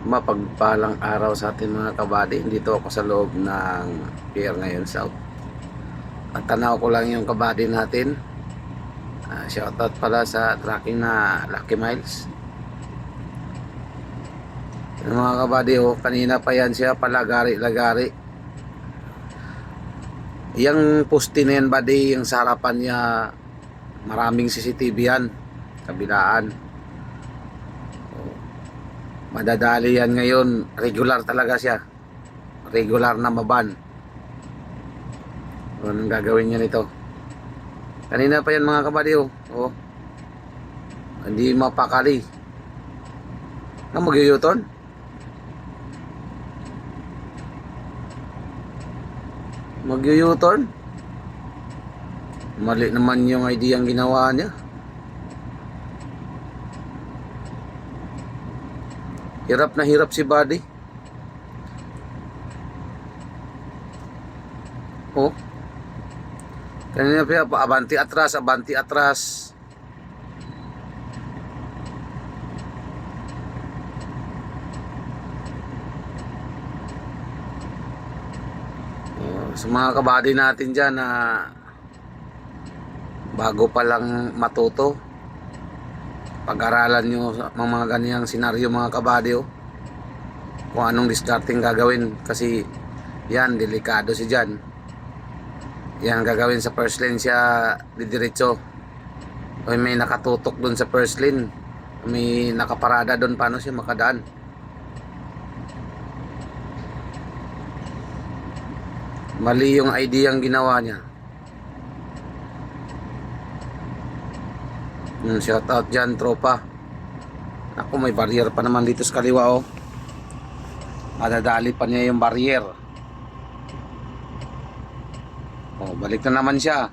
Mapagpalang araw sa ating mga kabady. Dito ako sa loob ng pier ngayon South. At tanaw ko lang yung kabady natin. Shoutout pala sa tracking na Lucky Miles. Yung mga kabady, kanina pa yan siya palagari-lagari. Yung poste na yan, buddy, yung sa harapan niya, maraming CCTV yan, kabilaan. Madadali yan ngayon. Regular talaga siya. Regular na maban. Anong gagawin niya nito? Kanina pa yan mga kabady, hindi mapakali. Mag-u-turn? Mag-u-turn? Mali naman yung idea ang ginawa niya. Hirap na hirap si buddy. Kanina pa, abanti atras, abanti atras. Sa mga kabady natin dyan na bago pa lang matuto, pag-aralan nyo mga ganiyang senaryo mga kabady, kung anong discarding gagawin, kasi yan, delikado si dyan. Yan gagawin sa first lane siya didiretso. May nakatutok dun sa first lane, may nakaparada dun, paano siya makadaan? Mali yung idea ang ginawa niya. Shout out dyan, tropa. Ako, may barrier pa naman dito sa kaliwa, Madadali pa niya yung barrier. Balik na naman siya.